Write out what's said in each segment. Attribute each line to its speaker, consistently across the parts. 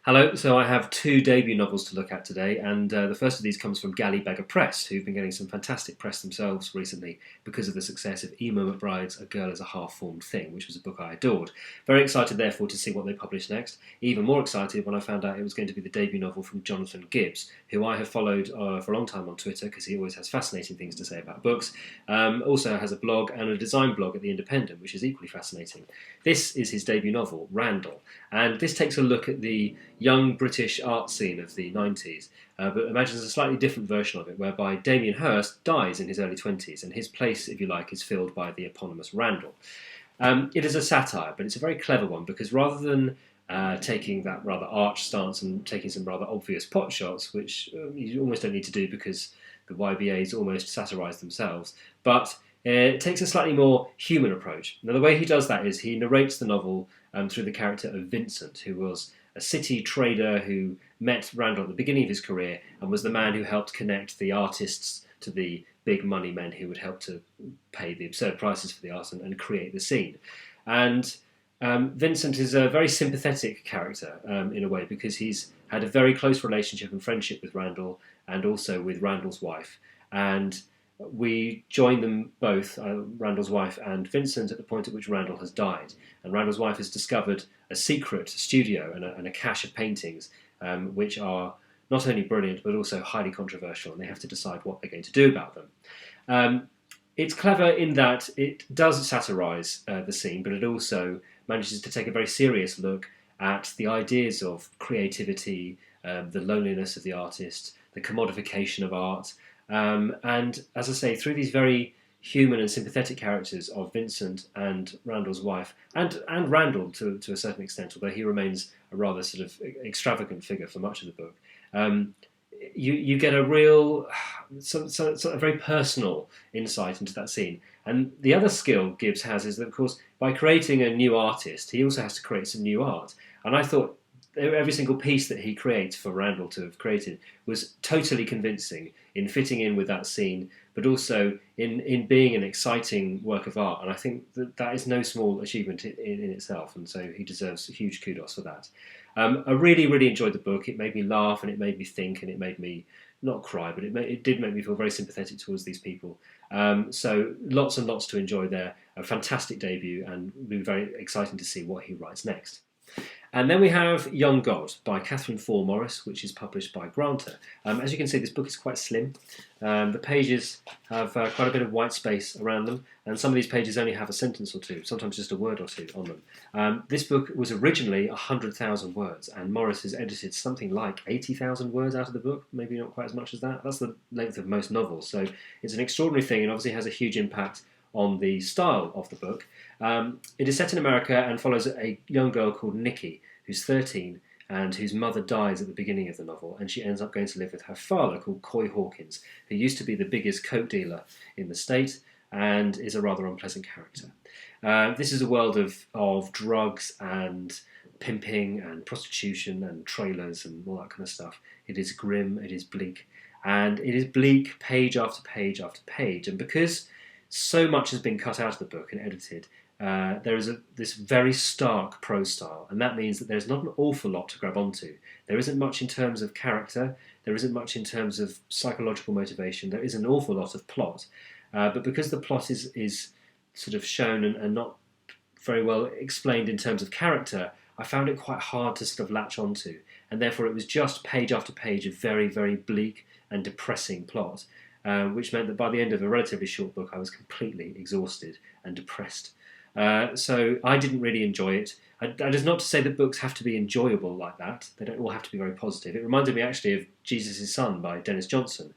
Speaker 1: Hello, so I have two debut novels to look at today, and the first of these comes from Galley, Beggar Press, who've been getting some fantastic press themselves recently because of the success of Emo McBride's A Girl is a Half-Formed Thing, which was a book I adored. Very excited, therefore, to see what they publish next. Even more excited when I found out it was going to be the debut novel from Jonathan Gibbs, who I have followed for a long time on Twitter because he always has fascinating things to say about books. Also has a blog and a design blog at The Independent, which is equally fascinating. This is his debut novel, Randall, and this takes a look at the young British art scene of the 90s, but imagines a slightly different version of it, whereby Damien Hirst dies in his early 20s, and his place, if you like, is filled by the eponymous Randall. It is a satire, but it's a very clever one, because rather than taking that rather arch stance and taking some rather obvious pot shots, which you almost don't need to do because the YBAs almost satirise themselves, but it takes a slightly more human approach. Now, the way he does that is he narrates the novel through the character of Vincent, who was a city trader who met Randall at the beginning of his career and was the man who helped connect the artists to the big money men who would help to pay the absurd prices for the art and create the scene. And Vincent is a very sympathetic character in a way, because he's had a very close relationship and friendship with Randall and also with Randall's wife. And we join them both, Randall's wife and Vincent, at the point at which Randall has died. And Randall's wife has discovered a secret studio and a cache of paintings, which are not only brilliant but also highly controversial, and they have to decide what they're going to do about them. It's clever in that it does satirise the scene, but it also manages to take a very serious look at the ideas of creativity, the loneliness of the artist, the commodification of art, and as I say, through these very human and sympathetic characters of Vincent and Randall's wife, and Randall to a certain extent, although he remains a rather sort of extravagant figure for much of the book, you get a real, a very personal insight into that scene. And the other skill Gibbs has is that, of course, by creating a new artist, he also has to create some new art. And I thought every single piece that he creates for Randall to have created was totally convincing in fitting in with that scene, but also in being an exciting work of art. And I think that is no small achievement in itself, and so he deserves huge kudos for that. I really, really enjoyed the book. It made me laugh, and it made me think, and it made me not cry, but it did make me feel very sympathetic towards these people. So lots and lots to enjoy there. A fantastic debut, and it'll be very exciting to see what he writes next. And then we have Young God by Katherine Faw Morris, which is published by Granta. As you can see, this book is quite slim. The pages have quite a bit of white space around them, and some of these pages only have a sentence or two, sometimes just a word or two on them. This book was originally 100,000 words, and Morris has edited something like 80,000 words out of the book, maybe not quite as much as that. That's the length of most novels, so it's an extraordinary thing, and obviously has a huge impact on the style of the book. It is set in America and follows a young girl called Nikki, who's 13 and whose mother dies at the beginning of the novel, and she ends up going to live with her father, called Coy Hawkins, who used to be the biggest coke dealer in the state and is a rather unpleasant character. This is a world of drugs and pimping and prostitution and trailers and all that kind of stuff. It is grim, it is bleak, and it is bleak page after page after page. And because so much has been cut out of the book and edited, there is this very stark prose style, and that means that there's not an awful lot to grab onto. There isn't much in terms of character, there isn't much in terms of psychological motivation, there is an awful lot of plot. But because the plot is sort of shown and not very well explained in terms of character, I found it quite hard to sort of latch onto, and therefore it was just page after page of very, very bleak and depressing plot, which meant that by the end of a relatively short book I was completely exhausted and depressed. So I didn't really enjoy it. That is not to say that books have to be enjoyable like that. They don't all have to be very positive. It reminded me actually of Jesus' Son by Dennis Johnson,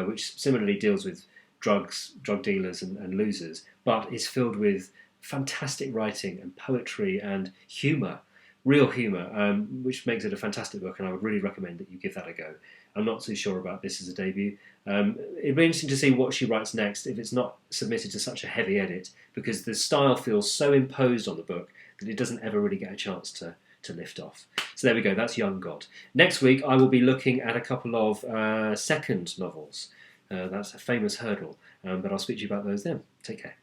Speaker 1: which similarly deals with drugs, drug dealers and losers, but is filled with fantastic writing and poetry and humour, real humour, which makes it a fantastic book, and I would really recommend that you give that a go. I'm not too sure about this as a debut. It'd be interesting to see what she writes next if it's not submitted to such a heavy edit, because the style feels so imposed on the book that it doesn't ever really get a chance to lift off. So there we go, that's Young God. Next week I will be looking at a couple of second novels. That's A Famous Hurdle, but I'll speak to you about those then. Take care.